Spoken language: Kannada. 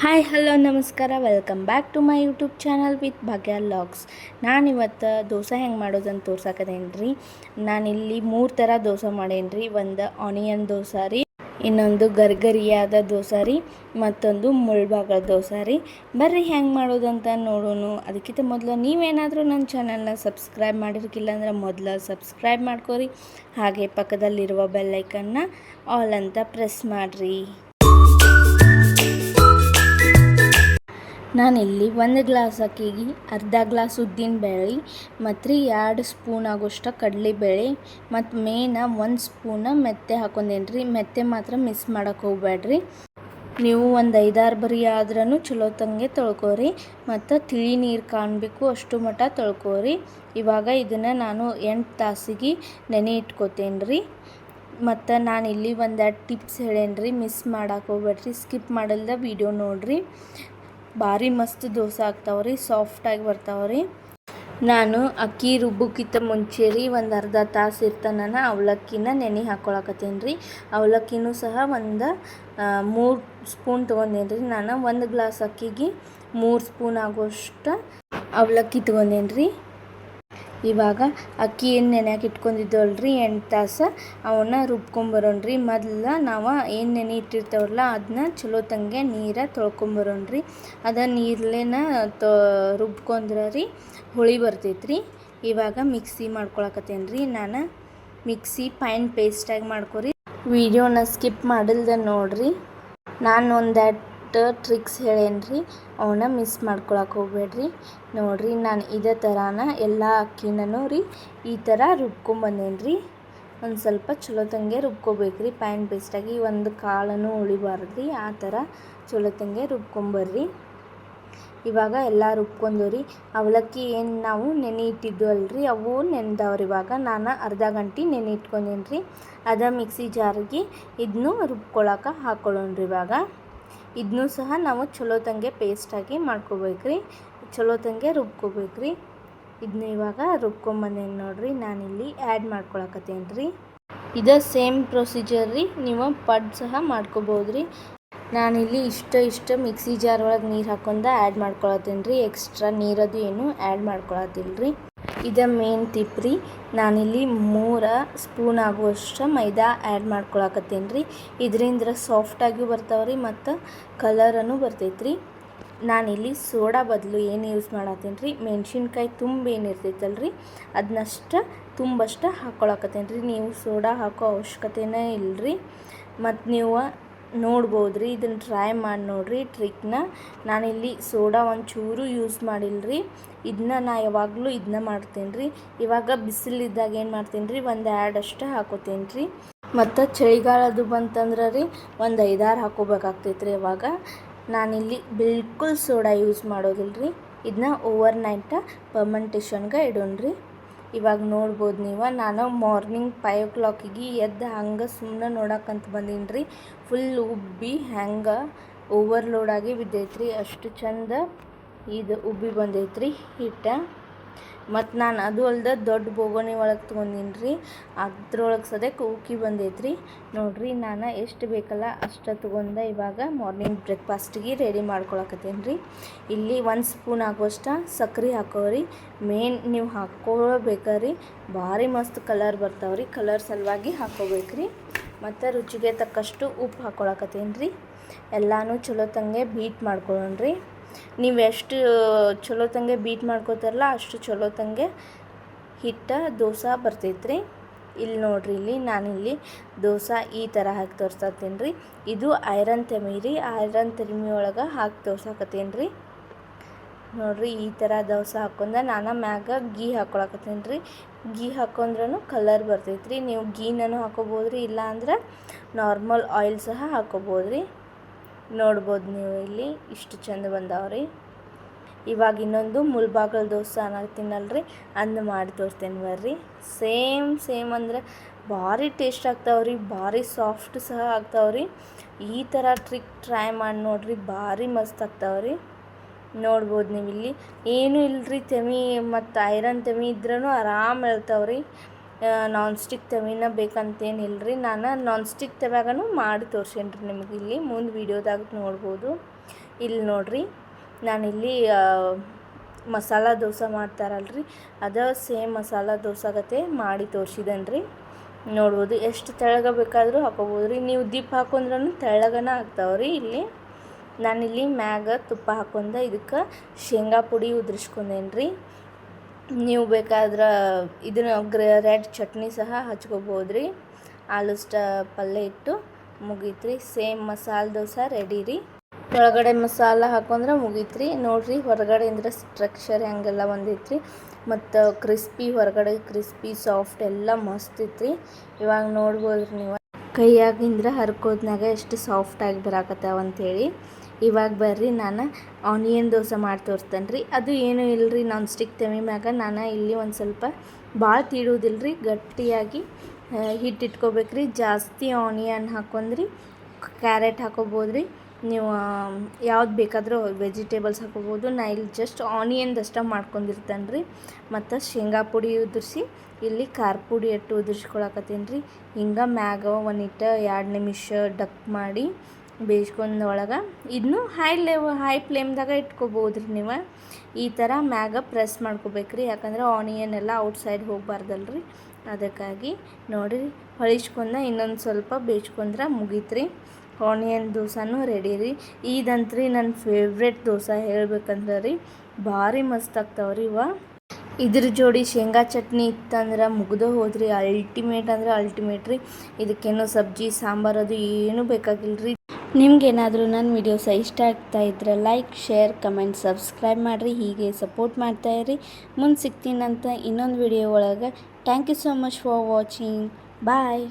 ಹಾಯ್ ಹಲೋ ನಮಸ್ಕಾರ welcome back to my YouTube channel with Bhagya vlogs. ನಾನಿವತ್ತು ದೋಸೆ ಹೆಂಗೆ ಮಾಡೋದಂತ ತೋರ್ಸಕತ್ತೇನೆ ರೀ. ನಾನಿಲ್ಲಿ 3 ಥರ ದೋಸೆ ಮಾಡೇನಿ ರೀ. ಒಂದು ಆನಿಯನ್ ದೋಸೆ ರೀ, ಇನ್ನೊಂದು ಗರಿಗರಿಯಾದ ದೋಸೆ ರೀ, ಮತ್ತೊಂದು ಮುಳ್ಳುಬಾಗಿಲ ದೋಸೆ ರೀ. ಬರ್ರಿ ಹೆಂಗೆ ಮಾಡೋದಂತ ನೋಡೋಣ. ಅದಕ್ಕಿಂತ ಮೊದಲು ನೀವೇನಾದರೂ ನನ್ನ ಚಾನಲ್ನ ಸಬ್ಸ್ಕ್ರೈಬ್ ಮಾಡಿರ್ಕಿಲ್ಲ ಅಂದ್ರೆ ಮೊದಲು ಸಬ್ಸ್ಕ್ರೈಬ್ ಮಾಡ್ಕೊರಿ. ಹಾಗೆ ಪಕ್ಕದಲ್ಲಿರುವ ಬೆಲ್ಲೈಕನ್ನ ಆಲ್ ಅಂತ ಪ್ರೆಸ್ ಮಾಡಿರಿ. ನಾನಿಲ್ಲಿ 1 ಗ್ಲಾಸ್ ಅಕ್ಕಿಗೆ ಅರ್ಧ ಗ್ಲಾಸ್ ಉದ್ದಿನ ಬೇಳೆ ಮತ್ತು 2 ಸ್ಪೂನ್ ಆಗೋಷ್ಟು ಕಡಲೆಬೇಳೆ ಮತ್ತು ಮೇನ 1 ಸ್ಪೂನ್ ಮೆತ್ತೆ ಹಾಕೊಂಡೇನಿ ರೀ. ಮೆತ್ತೆ ಮಾತ್ರ ಮಿಸ್ ಮಾಡೋಕೆ ಹೋಗ್ಬೇಡ್ರಿ. ನೀವು ಒಂದು 5-6 ಬರಿ ಆದ್ರೂ ಚಲೋ ತಂಗೆ ತೊಳ್ಕೊರಿ ಮತ್ತು ತಿಳಿ ನೀರು ಕಾಣಬೇಕು ಅಷ್ಟು ಮಟ್ಟ ತೊಳ್ಕೊರಿ. ಇವಾಗ ಇದನ್ನು ನಾನು 8 ತಾಸಿಗೆ ನೆನೆ ಇಟ್ಕೋತೇನೆ ರೀ. ಮತ್ತು ನಾನಿಲ್ಲಿ 1-2 ಟಿಪ್ಸ್ ಹೇಳೇನಿ ರೀ, ಮಿಸ್ ಮಾಡೋಕೆ ಹೋಗ್ಬೇಡ್ರಿ, ಸ್ಕಿಪ್ ಮಾಡಲ್ದ ವಿಡಿಯೋ ನೋಡಿರಿ. ಭಾರಿ ಮಸ್ತ್ ದೋಸೆ ಆಗ್ತಾವ್ರಿ, ಸಾಫ್ಟಾಗಿ ಬರ್ತಾವ್ರಿ. ನಾನು ಅಕ್ಕಿ ರುಬ್ಬಕ್ಕಿಂತ ಮುಂಚೆ ರೀ ಒಂದು ಅರ್ಧ ತಾಸು ಇರ್ತಾನ ಅವಲಕ್ಕಿನ ನೆನೆ ಹಾಕ್ಕೊಳಕತ್ತೀನಿ ರೀ. ಅವಲಕ್ಕಿನೂ ಸಹ ಒಂದು 3 ಸ್ಪೂನ್ ತೊಗೊಂಡೇನಿ ರೀ. ನಾನು 1 ಗ್ಲಾಸ್ ಅಕ್ಕಿಗೆ 3 ಸ್ಪೂನ್ ಆಗೋಷ್ಟು ಅವಲಕ್ಕಿ ತೊಗೊಂಡೇನಿ ರೀ. ಇವಾಗ ಅಕ್ಕಿ ಏನು ನೆನೆಯಾಕೆ ಇಟ್ಕೊಂಡಿದ್ದವಲ್ರಿ 8 ತಾಸು, ಅವನ್ನ ರುಬ್ಕೊಂಬರೋಣ್ರಿ. ಮೊದಲು ನಾವು ಏನು ನೆನೆ ಇಟ್ಟಿರ್ತೇವಲ್ಲ ಅದನ್ನ ಚಲೋ ತಂಗೆ ನೀರು ತೊಳ್ಕೊಂಬರೋಣ್ರಿ. ಅದ ನೀರ್ಲೇನ ರುಬ್ಕೊಂಡ್ರೆ ರೀ ಹುಳಿ ಬರ್ತೈತ್ರಿ. ಇವಾಗ ಮಿಕ್ಸಿ ಮಾಡ್ಕೊಳಕತ್ತೇನೆ ರೀ. ನಾನು ಮಿಕ್ಸಿ ಫೈನ್ ಪೇಸ್ಟಾಗಿ ಮಾಡ್ಕೊರಿ. ವಿಡಿಯೋನ ಸ್ಕಿಪ್ ಮಾಡಿಲ್ದೆ ನೋಡಿರಿ. ನಾನು ಒಂದೆರಡು ಟ್ರಿಕ್ಸ್ ಹೇಳೇನಿ ರೀ, ಅವನ್ನ ಮಿಸ್ ಮಾಡ್ಕೊಳಕ್ಕೆ ಹೋಗ್ಬೇಡ್ರಿ. ನೋಡಿರಿ, ನಾನು ಇದೇ ಥರನ ಎಲ್ಲ ಅಕ್ಕಿನೂ ರೀ ಈ ಥರ ರುಬ್ಕೊಂಬಂದೇನಿ ರೀ. ಒಂದು ಸ್ವಲ್ಪ ಚಲೋ ತಂಗೆ ರುಬ್ಕೋಬೇಕ್ರಿ, ಫೈನ್ ಪೇಸ್ಟಾಗಿ. ಒಂದು ಕಾಳನ್ನು ಉಳಿಬಾರ್ದ್ರಿ, ಆ ಥರ ಚಲೋ ತಂಗೆ ರುಬ್ಕೊಂಬರ್ರಿ. ಇವಾಗ ಎಲ್ಲ ರುಬ್ಕೊಂಡವ್ರಿ. ಅವಲಕ್ಕಿ ಏನು ನಾವು ನೆನೆ ಇಟ್ಟಿದ್ವಲ್ರಿ ಅವು ನೆನೆದವ್ರಿ. ಇವಾಗ ನಾನು ಅರ್ಧ ಗಂಟೆ ನೆನೆ ಇಟ್ಕೊಂಡೇನಿ ರೀ. ಅದ ಮಿಕ್ಸಿ ಜಾರಿಗೆ ಇದನ್ನು ರುಬ್ಕೊಳಕ್ಕೆ ಹಾಕ್ಕೊಳ್ಳೋಣ್ರಿ. ಇವಾಗ ಇದನ್ನೂ ಸಹ ನಾವು ಚಲೋ ತಂಗೆ ಪೇಸ್ಟಾಗಿ ಮಾಡ್ಕೋಬೇಕ್ರಿ, ಚಲೋ ತಂಗೆ ರುಬ್ಕೋಬೇಕ್ರಿ. ಇದನ್ನ ಇವಾಗ ರುಬ್ಕೊಂಬಂದೇನಿ ನೋಡಿರಿ. ನಾನಿಲ್ಲಿ ಆ್ಯಡ್ ಮಾಡ್ಕೊಳಕತ್ತೇನೆ ರೀ. ಇದು ಸೇಮ್ ಪ್ರೊಸೀಜರ್ ರೀ, ನೀವು ಪಡ್ ಸಹ ಮಾಡ್ಕೋಬೋದ್ರಿ. ನಾನಿಲ್ಲಿ ಇಷ್ಟು ಮಿಕ್ಸಿ ಜಾರ್ ಒಳಗೆ ನೀರು ಹಾಕೊಂಡು ಆ್ಯಡ್ ಮಾಡ್ಕೊಳತ್ತೀನಿ ರೀ. ಎಕ್ಸ್ಟ್ರಾ ನೀರದು ಏನು ಆ್ಯಡ್ ಮಾಡ್ಕೊಳತ್ತಿಲ್ಲ ರೀ. ಇದು ಮೇನ್ ಟಿಪ್ ರೀ. ನಾನಿಲ್ಲಿ 3 ಸ್ಪೂನ್ ಆಗುವಷ್ಟು ಮೈದಾ ಆ್ಯಡ್ ಮಾಡ್ಕೊಳಕತ್ತೀನಿ ರೀ. ಇದರಿಂದ ಸಾಫ್ಟಾಗಿಯೂ ಬರ್ತಾವ್ರಿ ಮತ್ತು ಕಲರನ್ನು ಬರ್ತೈತ್ರಿ. ನಾನಿಲ್ಲಿ ಸೋಡಾ ಬದಲು ಏನು ಯೂಸ್ ಮಾಡತ್ತೀನಿ ರೀ, ಮೆಣಸಿನ್ಕಾಯಿ ತುಂಬ ಏನಿರ್ತೈತಲ್ರಿ ಅದನ್ನಷ್ಟು ತುಂಬಷ್ಟು ಹಾಕ್ಕೊಳಕತ್ತೀನಿ ರೀ. ನೀವು ಸೋಡಾ ಹಾಕೋ ಅವಶ್ಯಕತೆನೇ ಇಲ್ಲರಿ. ಮತ್ತು ನೀವು ನೋಡ್ಬೋದು ರೀ, ಇದನ್ನು ಟ್ರೈ ಮಾಡಿ ನೋಡಿರಿ ಟ್ರಿಕ್ನ. ನಾನಿಲ್ಲಿ ಸೋಡಾ ಒಂಚೂರು ಯೂಸ್ ಮಾಡಿಲ್ಲರಿ. ಇದನ್ನ ನಾ ಯಾವಾಗಲೂ ಇದನ್ನ ಮಾಡ್ತೀನಿ ರೀ. ಇವಾಗ ಬಿಸಿಲಿದ್ದಾಗ ಏನು ಮಾಡ್ತೀನಿ ರೀ, 1 ಅಷ್ಟು ಹಾಕೋತೀನಿ ರೀ. ಮತ್ತು ಚಳಿಗಾಲದ್ದು ಬಂತಂದ್ರೆ ರೀ ಒಂದು 5-6 ಹಾಕೋಬೇಕಾಗ್ತೈತೆ ರೀ. ಇವಾಗ ನಾನಿಲ್ಲಿ ಬಿಲ್ಕುಲ್ ಸೋಡಾ ಯೂಸ್ ಮಾಡೋದಿಲ್ಲ ರೀ. ಇದನ್ನ ಓವರ್ ನೈಟ್ ಫರ್ಮೆಂಟೇಷನ್ಗೆ ಇಡೋಣ್ರಿ. ಇವಾಗ ನೋಡ್ಬೋದು ನೀವು, ನಾನು ಮಾರ್ನಿಂಗ್ 5 o'clockಗೆ ಎದ್ದು ಹಂಗೆ ಸುಮ್ಮನೆ ನೋಡಕ್ಕಂತ ಬಂದೀನಿ ರೀ. ಫುಲ್ ಉಬ್ಬಿ ಹ್ಯಾಂಗೆ ಓವರ್ಲೋಡಾಗಿ ಬಿದ್ದೈತ್ರಿ. ಅಷ್ಟು ಚಂದ ಇದು ಉಬ್ಬಿ ಬಂದೈತ್ರಿ ಹಿಟ್ಟು. ಮತ್ತು ನಾನು ಅದು ಅಲ್ಲದೆ ದೊಡ್ಡ ಬೋಗೋಣಿ ಒಳಗೆ ತೊಗೊಂಡೀನಿ ರೀ. ಅದ್ರೊಳಗೆ ಸದ್ಯಕ್ಕೆ ಉಕ್ಕಿ ಬಂದೈತ್ರಿ. ನೋಡಿರಿ, ನಾನು ಎಷ್ಟು ಬೇಕಲ್ಲ ಅಷ್ಟು ತೊಗೊಂಡೆ. ಇವಾಗ ಮಾರ್ನಿಂಗ್ ಬ್ರೇಕ್ಫಾಸ್ಟಿಗೆ ರೆಡಿ ಮಾಡ್ಕೊಳಕತ್ತೀನಿ ರೀ. ಇಲ್ಲಿ 1 ಸ್ಪೂನ್ ಆಗೋಷ್ಟು ಸಕ್ಕರೆ ಹಾಕೋರಿ. ಮೇನ್ ನೀವು ಹಾಕ್ಕೋಬೇಕ್ರಿ, ಭಾರಿ ಮಸ್ತ್ ಕಲರ್ ಬರ್ತಾವ್ರಿ. ಕಲರ್ ಸಲುವಾಗಿ ಹಾಕ್ಕೋಬೇಕ್ರಿ. ಮತ್ತು ರುಚಿಗೆ ತಕ್ಕಷ್ಟು ಉಪ್ಪು ಹಾಕ್ಕೊಳಕತ್ತೀನಿ ರೀ. ಎಲ್ಲನೂ ಚಲೋ ತಂಗೆ ಬೀಟ್ ಮಾಡ್ಕೊಳ್ಳೋಣ್ರಿ. ನೀವು ಎಷ್ಟು ಚಲೋ ತಂಗೆ ಬೀಟ್ ಮಾಡ್ಕೋತಾರಲ್ಲ ಅಷ್ಟು ಚಲೋ ತಂಗೆ ಹಿಟ್ಟು ದೋಸೆ ಬರ್ತೈತ್ರಿ. ಇಲ್ಲಿ ನೋಡಿರಿ, ಇಲ್ಲಿ ನಾನಿಲ್ಲಿ ದೋಸೆ ಈ ಥರ ಹಾಕಿ ತೋರ್ಸತ್ತೀನಿ ರೀ. ಇದು ಐರನ್ ತೆಮಿ ರೀ. ಐರನ್ ತೆಮಿ ಒಳಗೆ ಹಾಕಿ ತೋರ್ಸಕತ್ತೀನಿ ರೀ. ನೋಡಿರಿ, ಈ ಥರ ದೋಸೆ ಹಾಕ್ಕೊಂಡು ನಾನು ಮ್ಯಾಗ ಗೀ ಹಾಕ್ಕೊಳಕತ್ತೀನಿ ರೀ. ಗೀ ಹಾಕೊಂಡ್ರೂ ಕಲರ್ ಬರ್ತೈತ್ರಿ. ನೀವು ಗೀನೂ ಹಾಕೋಬೋದ್ರಿ, ಇಲ್ಲ ಅಂದ್ರೆ ನಾರ್ಮಲ್ ಆಯಿಲ್ ಸಹ ಹಾಕೋಬೋದ್ರಿ. ನೋಡ್ಬೋದು ನೀವು ಇಲ್ಲಿ ಇಷ್ಟು ಚಂದ ಬಂದಾವ್ರಿ. ಇವಾಗ ಇನ್ನೊಂದು ಮುಳ್ಳುಬಾಗಿಲು ದೋಸೆ ಅನ್ನತ್ತೀನಲ್ರಿ, ಅದನ್ನ ಮಾಡಿ ತೋರಿಸ್ತೇನೆ ಬರ್ರಿ. ಸೇಮ್ ಅಂದ್ರೆ ಭಾರಿ ಟೇಸ್ಟ್ ಆಗ್ತಾವ್ರಿ, ಭಾರಿ ಸಾಫ್ಟ್ ಸಹ ಆಗ್ತಾವ್ರಿ. ಈ ಥರ ಟ್ರಿಕ್ ಟ್ರೈ ಮಾಡಿ ನೋಡಿರಿ, ಭಾರಿ ಮಸ್ತ್ ಆಗ್ತಾವ್ರಿ. ನೋಡ್ಬೋದು ನೀವು ಇಲ್ಲಿ ಏನೂ ಇಲ್ಲರಿ, ತೆಮಿ ಮತ್ತು ಐರನ್ ತೆಮಿ ಇದ್ರೂ ಆರಾಮ್ ಹೇಳ್ತಾವ್ರಿ. ನಾನ್ ಸ್ಟಿಕ್ ತೆಮಿನ ಬೇಕಂತೇನಿಲ್ಲ ರೀ. ನಾನು ನಾನ್ ಸ್ಟಿಕ್ ತೆಮ್ಯಾಗೂ ಮಾಡಿ ತೋರ್ಸೇನಿ ರೀ ನಿಮಗೆ. ಇಲ್ಲಿ ಮುಂದೆ ವೀಡಿಯೋದಾಗ ನೋಡ್ಬೋದು. ಇಲ್ಲಿ ನೋಡ್ರಿ ನಾನಿಲ್ಲಿ ಮಸಾಲ ದೋಸೆ ಮಾಡ್ತಾರಲ್ರಿ ಅದ ಸೇಮ್ ಮಸಾಲ ದೋಸೆ ಮಾಡಿ ತೋರಿಸಿದ್ದೇನೆ ರೀ. ನೋಡ್ಬೋದು ಎಷ್ಟು ತೆಳ್ಳಗ ಬೇಕಾದರೂ ಹಾಕೋಬೋದು ರೀ. ನೀವು ದಿಪ್ ಹಾಕೊಂಡ್ರೂ ತೆಳ್ಳಗನ ಆಗ್ತಾವ್ರಿ. ಇಲ್ಲಿ ನಾನಿಲ್ಲಿ ಮ್ಯಾಗ ತುಪ್ಪ ಹಾಕೊಂಡ ಇದಕ್ಕೆ ಶೇಂಗಾ ಪುಡಿ ಉದುರಿಸ್ಕೊಂಡೇನಿ ರೀ. ನೀವು ಬೇಕಾದ್ರೆ ಇದನ್ನ ರೆಡ್ ಚಟ್ನಿ ಸಹ ಹಚ್ಕೋಬೋದು ರೀ. ಆಲೂಷ್ಟ ಪಲ್ಯ ಇಟ್ಟು ಮುಗೀತ್ರಿ. ಸೇಮ್ ಮಸಾಲೆ ದೋಸೆ ರೆಡಿ ರೀ. ಒಳಗಡೆ ಮಸಾಲ ಹಾಕೊಂಡ್ರೆ ಮುಗೀತ್ರಿ. ನೋಡಿರಿ ಹೊರಗಡೆಯಿಂದ ಸ್ಟ್ರಕ್ಚರ್ ಹಂಗೆಲ್ಲ ಬಂದೈತ್ರಿ ಮತ್ತು ಕ್ರಿಸ್ಪಿ ಹೊರಗಡೆ ಕ್ರಿಸ್ಪಿ ಸಾಫ್ಟ್ ಎಲ್ಲ ಮಸ್ತ್ ಐತ್ರಿ. ಇವಾಗ ನೋಡ್ಬೋದು ರೀ ನೀವು ಕೈಯಾಗಿಂದ್ರೆ ಹರ್ಕೋದ್ನಾಗ ಎಷ್ಟು ಸಾಫ್ಟಾಗಿ ಬರಾಕತ್ತಾವ ಅಂಥೇಳಿ. ಇವಾಗ ಬರ್ರಿ ನಾನು ಆನಿಯನ್ ದೋಸೆ ಮಾಡಿ ತೋರಿಸ್ತೇನೆ ರೀ. ಅದು ಏನೂ ಇಲ್ಲರಿ, ನಾನ್ ಸ್ಟಿಕ್ ತೆಮಿ ಮ್ಯಾಗ ನಾನು ಇಲ್ಲಿ ಒಂದು ಸ್ವಲ್ಪ ಭಾಳ ತೀಡುವುದಿಲ್ಲ ರೀ, ಗಟ್ಟಿಯಾಗಿ ಹಿಟ್ಟು ಇಟ್ಕೋಬೇಕು ರೀ. ಜಾಸ್ತಿ ಆನಿಯನ್ ಹಾಕೊಂಡ್ರಿ ಕ್ಯಾರೆಟ್ ಹಾಕೋಬೋದು ರೀ. ನೀವು ಯಾವ್ದು ಬೇಕಾದರೂ ವೆಜಿಟೇಬಲ್ಸ್ ಹಾಕೋಬೋದು. ನಾ ಇಲ್ಲಿ ಜಸ್ಟ್ ಆನಿಯನ್ದಷ್ಟ ಮಾಡ್ಕೊಂಡಿರ್ತೇನೆ ರೀ. ಮತ್ತು ಶೇಂಗಾ ಪುಡಿ ಉದುರಿಸಿ ಇಲ್ಲಿ ಖಾರ ಪುಡಿ ಎಟ್ಟು ಉದುರಿಸ್ಕೊಳಕತ್ತೀನಿ ರೀ. ಹಿಂಗೆ ಮ್ಯಾಗ ಒಂದಿಟ್ಟು 2 ನಿಮಿಷ ಡಕ್ ಮಾಡಿ ಬೇಯಿಸ್ಕೊಂಡು ಒಳಗೆ ಇದನ್ನು ಹೈ ಫ್ಲೇಮ್ದಾಗ ಇಟ್ಕೋಬೋದು ರೀ. ನೀವು ಈ ಥರ ಮ್ಯಾಗ ಪ್ರೆಸ್ ಮಾಡ್ಕೋಬೇಕು ರೀ, ಯಾಕಂದ್ರೆ ಆನಿಯನ್ ಎಲ್ಲ ಔಟ್ಸೈಡ್ ಹೋಗಬಾರ್ದಲ್ರಿ. ಅದಕ್ಕಾಗಿ ನೋಡಿರಿ ಹೊಳಿಸ್ಕೊಂಡ ಇನ್ನೊಂದು ಸ್ವಲ್ಪ ಬೇಯಿಸ್ಕೊಂಡ್ರೆ ಮುಗೀತ್ರಿ. ಆನಿಯನ್ ದೋಸೆನೂ ರೆಡಿ ರೀ. ಇದಂತ್ರಿ ನನ್ನ ಫೇವ್ರೆಟ್ ದೋಸೆ ಹೇಳ್ಬೇಕಂದ್ರೆ ರೀ, ಭಾರಿ ಮಸ್ತ್ ಆಗ್ತಾವ್ರಿ ಇವ. ಇದ್ರ ಜೋಡಿ ಶೇಂಗಾ ಚಟ್ನಿ ಇತ್ತಂದ್ರೆ ಮುಗ್ದು ಹೋದ್ರಿ. ಅಲ್ಟಿಮೇಟ್ ಅಂದ್ರೆ ಅಲ್ಟಿಮೇಟ್ ರೀ. ಇದಕ್ಕೇನೋ ಸಬ್ಜಿ ಸಾಂಬಾರು ಅದು ಏನೂ ಬೇಕಾಗಿಲ್ಲ ರೀ. ನಿಮ್ಗೇನಾದರೂ ನನ್ನ ವಿಡಿಯೋಸ ಇಷ್ಟ ಆಗ್ತಾ ಇದ್ರೆ ಲೈಕ್, ಶೇರ್, ಕಮೆಂಟ್, ಸಬ್ಸ್ಕ್ರೈಬ್ ಮಾಡಿರಿ. ಹೀಗೆ ಸಪೋರ್ಟ್ ಮಾಡ್ತಾಯಿರಿ. ಮುಂದೆ ಸಿಗ್ತೀನಂತ ಇನ್ನೊಂದು ವಿಡಿಯೋ ಒಳಗೆ. Thank you so much for watching. Bye.